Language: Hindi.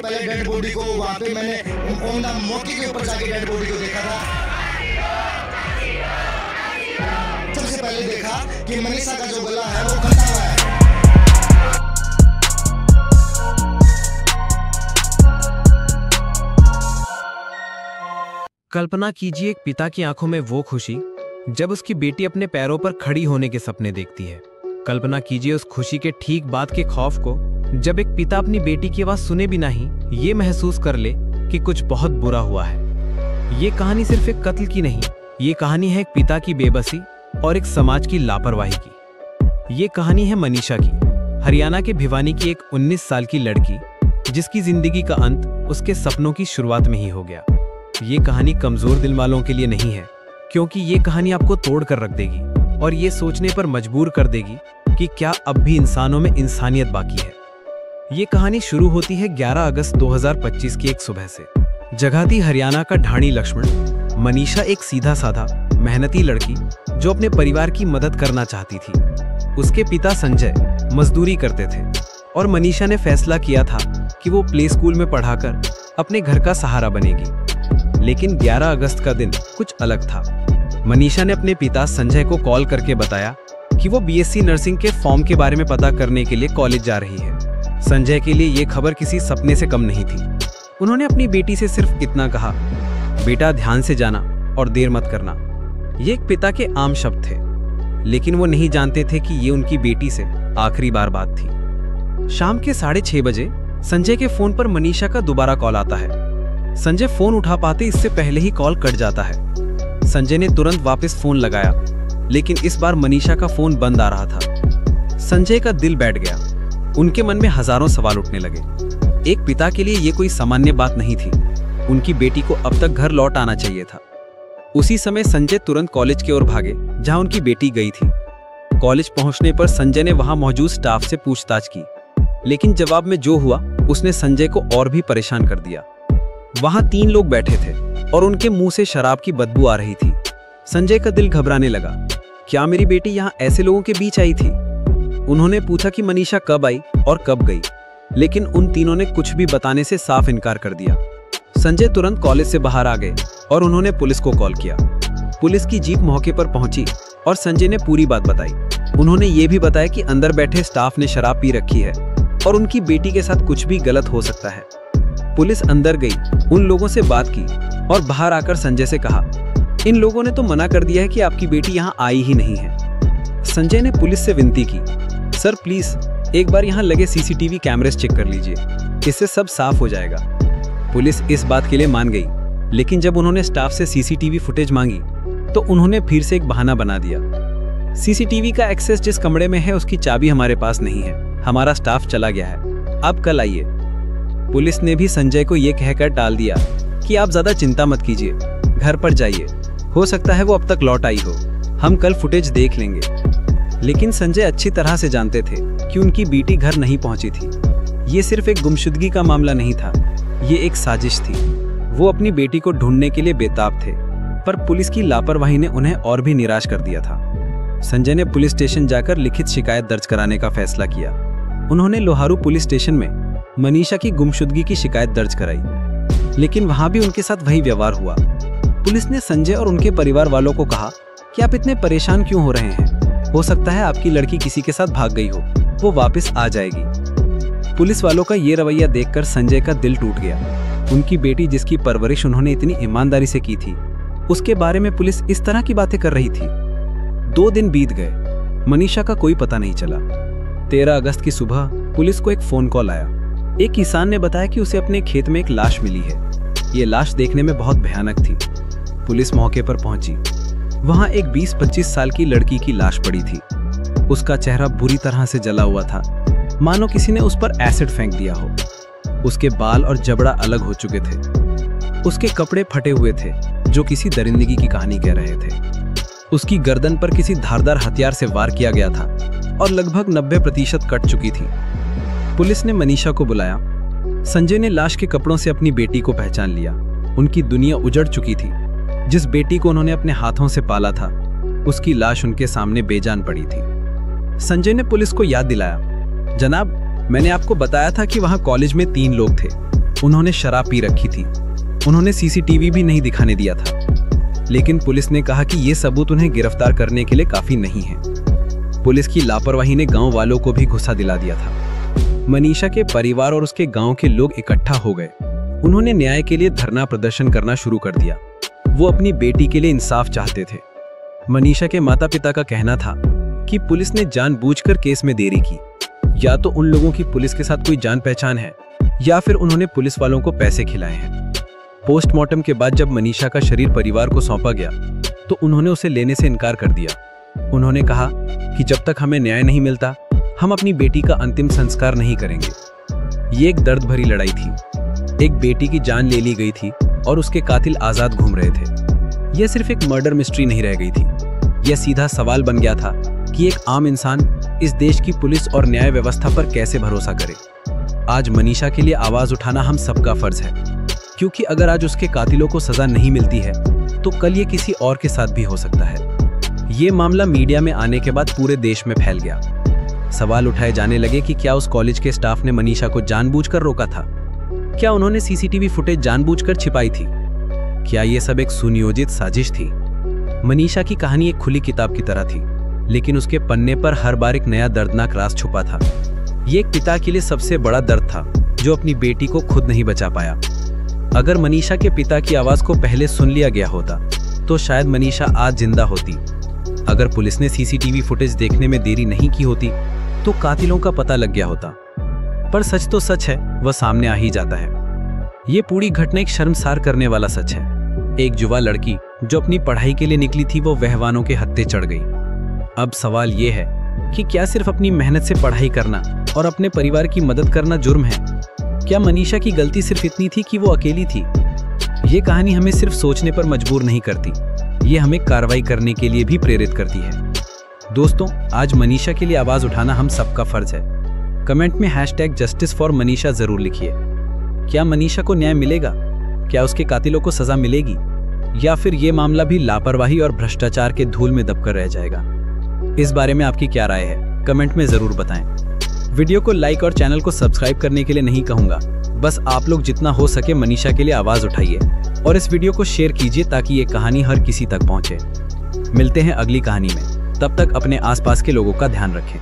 पहले डेड बॉडी को वहाँ पे मैंने ओंडा मौके के ऊपर जाके डेड बॉडी को देखा था। सबसे पहले देखा कि मनीषा का जो गला है वो कटा हुआ है। कल्पना कीजिए एक पिता की आंखों में वो खुशी जब उसकी बेटी अपने पैरों पर खड़ी होने के सपने देखती है। कल्पना कीजिए उस खुशी के ठीक बाद के खौफ को जब एक पिता अपनी बेटी की आवाज सुने बिना ही ये महसूस कर ले कि कुछ बहुत बुरा हुआ है। ये कहानी सिर्फ एक कत्ल की नहीं, ये कहानी है एक पिता की बेबसी और एक समाज की लापरवाही की। ये कहानी है मनीषा की, हरियाणा के भिवानी की एक 19 साल की लड़की जिसकी जिंदगी का अंत उसके सपनों की शुरुआत में ही हो गया। ये कहानी कमजोर दिल वालों के लिए नहीं है, क्योंकि ये कहानी आपको तोड़ कर रख देगी और ये सोचने पर मजबूर कर देगी कि क्या अब भी इंसानों में इंसानियत बाकी है। ये कहानी शुरू होती है 11 अगस्त 2025 की एक सुबह से। जगह थी हरियाणा का ढाणी लक्ष्मण। मनीषा एक सीधा साधा मेहनती लड़की जो अपने परिवार की मदद करना चाहती थी। उसके पिता संजय मजदूरी करते थे और मनीषा ने फैसला किया था कि वो प्ले स्कूल में पढ़ाकर अपने घर का सहारा बनेगी। लेकिन 11 अगस्त का दिन कुछ अलग था। मनीषा ने अपने पिता संजय को कॉल करके बताया कि वो बीएससी नर्सिंग के फॉर्म के बारे में पता करने के लिए कॉलेज जा रही है। संजय के लिए ये खबर किसी सपने से कम नहीं थी। उन्होंने अपनी बेटी से सिर्फ इतना कहा, बेटा ध्यान से जाना और देर मत करना। ये एक पिता के आम शब्द थे, लेकिन वो नहीं जानते थे कि ये उनकी बेटी से आखिरी बार बात थी। शाम के 6:30 बजे संजय के फोन पर मनीषा का दोबारा कॉल आता है। संजय फोन उठा पाते इससे पहले ही कॉल कट जाता है। संजय ने तुरंत वापस फोन लगाया, लेकिन इस बार मनीषा का फोन बंद आ रहा था। संजय का दिल बैठ गया। उनके मन में हजारों सवाल उठने लगे। एक पिता के लिए ये कोई सामान्य बात नहीं थी। उनकी बेटी को अब तक घर लौट आना चाहिए था। उसी समय संजय तुरंत कॉलेज की ओर भागे जहां उनकी बेटी गई थी। कॉलेज पहुंचने पर संजय ने वहां मौजूद स्टाफ से पूछताछ की, लेकिन जवाब में जो हुआ उसने संजय को और भी परेशान कर दिया। वहां 3 लोग बैठे थे और उनके मुंह से शराब की बदबू आ रही थी। संजय का दिल घबराने लगा। क्या मेरी बेटी यहाँ ऐसे लोगों के बीच आई थी? उन्होंने पूछा कि मनीषा कब आई और कब गई, लेकिन उन तीनों ने कुछ भी बताने से साफ इनकार कर दिया। संजय तुरंत कॉलेज से बाहर आ गए और उन्होंने पुलिस को कॉल किया। पुलिस की जीप मौके पर पहुंची और संजय ने पूरी बात बताई। उन्होंने ये भी बताया कि अंदर बैठे स्टाफ ने शराब पी रखी है और उनकी बेटी के साथ कुछ भी गलत हो सकता है। पुलिस अंदर गई, उन लोगों से बात की और बाहर आकर संजय से कहा, इन लोगों ने तो मना कर दिया है कि आपकी बेटी यहाँ आई ही नहीं है। संजय ने पुलिस से विनती की, सर प्लीज एक बार यहाँ लगे सीसीटीवी कैमरेस चेक कर लीजिए, इससे सब साफ हो जाएगा। पुलिस इस बात के लिए मान गई, लेकिन जब उन्होंने स्टाफ से सीसीटीवी फुटेज मांगी तो उन्होंने फिर से एक बहाना बना दिया। सीसीटीवी का एक्सेस जिस कमरे में है उसकी चाबी हमारे पास नहीं है, हमारा स्टाफ चला गया है, आप कल आइए। पुलिस ने भी संजय को यह कहकर टाल दिया कि आप ज्यादा चिंता मत कीजिए, घर पर जाइए, हो सकता है वो अब तक लौट आई हो, हम कल फुटेज देख लेंगे। लेकिन संजय अच्छी तरह से जानते थे कि उनकी बेटी घर नहीं पहुंची थी। ये सिर्फ एक गुमशुदगी का मामला नहीं था, ये एक साजिश थी। वो अपनी बेटी को ढूंढने के लिए बेताब थे, पर पुलिस की लापरवाही ने उन्हें और भी निराश कर दिया था। संजय ने पुलिस स्टेशन जाकर लिखित शिकायत दर्ज कराने का फैसला किया। उन्होंने लोहारू पुलिस स्टेशन में मनीषा की गुमशुदगी की शिकायत दर्ज कराई, लेकिन वहां भी उनके साथ वही व्यवहार हुआ। पुलिस ने संजय और उनके परिवार वालों को कहा कि आप इतने परेशान क्यों हो रहे हैं, हो सकता है आपकी लड़की किसी के साथ भाग गई हो, वो वापस आ जाएगी। पुलिस वालों का ये रवैया देखकर संजय का दिल टूट गया। उनकी बेटी जिसकी परवरिश उन्होंने इतनी ईमानदारी से की थी, उसके बारे में पुलिस इस तरह की बातें कर रही थी। 2 दिन बीत गए, मनीषा का कोई पता नहीं चला। 13 अगस्त की सुबह पुलिस को एक फोन कॉल आया। एक किसान ने बताया कि उसे अपने खेत में एक लाश मिली है। ये लाश देखने में बहुत भयानक थी। पुलिस मौके पर पहुंची। वहां एक 20-25 साल की लड़की की लाश पड़ी थी। उसका चेहरा बुरी तरह से जला हुआ था, मानो किसी ने उस पर एसिड फेंक दिया हो। उसके बाल और जबड़ा अलग हो चुके थे। उसके कपड़े फटे हुए थे जो किसी दरिंदगी की कहानी कह रहे थे। उसकी गर्दन पर किसी धारदार हथियार से वार किया गया था और लगभग 90% कट चुकी थी। पुलिस ने मनीषा को बुलाया। संजय ने लाश के कपड़ों से अपनी बेटी को पहचान लिया। उनकी दुनिया उजड़ चुकी थी। जिस बेटी को उन्होंने अपने हाथों से पाला था, उसकी लाश उनके सामने बेजान पड़ी थी। संजय ने पुलिस को याद दिलाया, जनाब मैंने आपको बताया था कि वहां कॉलेज में 3 लोग थे, उन्होंने शराब पी रखी थी। उन्होंने सीसीटीवी भी नहीं दिखाने दिया था, लेकिन पुलिस ने कहा कि ये सबूत उन्हें गिरफ्तार करने के लिए काफी नहीं है। पुलिस की लापरवाही ने गांव वालों को भी गुस्सा दिला दिया था। मनीषा के परिवार और उसके गांव के लोग इकट्ठा हो गए। उन्होंने न्याय के लिए धरना प्रदर्शन करना शुरू कर दिया। वो अपनी बेटी के लिए इंसाफ चाहते थे। मनीषा के माता पिता का कहना था कि पुलिस ने जानबूझकर केस में देरी की। या तो उन लोगों की पुलिस के साथ कोई जान पहचान है, या फिर उन्होंने पुलिस वालों को पैसे खिलाए हैं। पोस्टमार्टम के बाद जब मनीषा का शरीर परिवार को सौंपा गया तो उन्होंने उसे लेने से इनकार कर दिया। उन्होंने कहा कि जब तक हमें न्याय नहीं मिलता, हम अपनी बेटी का अंतिम संस्कार नहीं करेंगे। ये एक दर्द भरी लड़ाई थी। एक बेटी की जान ले ली गई थी और उसके कातिल आजाद घूम रहे थे। यह सिर्फ एक मर्डर मिस्ट्री नहीं रह गई थी। यह सीधा सवाल बन गया था कि एक आम इंसान इस देश की पुलिस और न्याय व्यवस्था पर कैसे भरोसा करे। आज मनीषा के लिए आवाज उठाना हम सबका फर्ज है, क्योंकि अगर आज उसके कातिलों को सजा नहीं मिलती है तो कल ये किसी और के साथ भी हो सकता है। ये मामला मीडिया में आने के बाद पूरे देश में फैल गया। सवाल उठाए जाने लगे कि क्या उस कॉलेज के स्टाफ ने मनीषा को जानबूझकर रोका था? क्या उन्होंने सीसीटीवी फुटेज जानबूझकर छिपाई थी? क्या ये सब एक सुनियोजित साजिश थी? मनीषा की कहानी एक खुली किताब की तरह थी, लेकिन उसके पन्ने पर हर बार एक नया दर्दनाक राज छुपा था। ये एक पिता के लिए सबसे बड़ा दर्द था जो अपनी बेटी को खुद नहीं बचा पाया। अगर मनीषा के पिता की आवाज को पहले सुन लिया गया होता तो शायद मनीषा आज जिंदा होती। अगर पुलिस ने सीसीटीवी फुटेज देखने में देरी नहीं की होती तो कातिलों का पता लग गया होता। पर सच तो सच है, वह सामने आ ही जाता है। ये पूरी घटना एक शर्मसार करने वाला सच है। एक युवा लड़की जो अपनी पढ़ाई के लिए निकली थी, वो वहवानों के हत्थे चढ़ गई। अब सवाल ये है कि क्या सिर्फ अपनी मेहनत से पढ़ाई करना और अपने परिवार की मदद करना जुर्म है? क्या मनीषा की गलती सिर्फ इतनी थी कि वो अकेली थी? ये कहानी हमें सिर्फ सोचने पर मजबूर नहीं करती, ये हमें कार्रवाई करने के लिए भी प्रेरित करती है। दोस्तों, आज मनीषा के लिए आवाज उठाना हम सबका फर्ज है। कमेंट में #JusticeForManisha जरूर लिखिए। क्या मनीषा को न्याय मिलेगा? क्या उसके कातिलों को सजा मिलेगी? या फिर ये मामला भी लापरवाही और भ्रष्टाचार के धूल में दबकर रह जाएगा? इस बारे में आपकी क्या राय है? कमेंट में जरूर बताएं। वीडियो को लाइक और चैनल को सब्सक्राइब करने के लिए नहीं कहूंगा, बस आप लोग जितना हो सके मनीषा के लिए आवाज उठाइए और इस वीडियो को शेयर कीजिए ताकि ये कहानी हर किसी तक पहुंचे। मिलते हैं अगली कहानी में, तब तक अपने आसपास के लोगों का ध्यान रखें।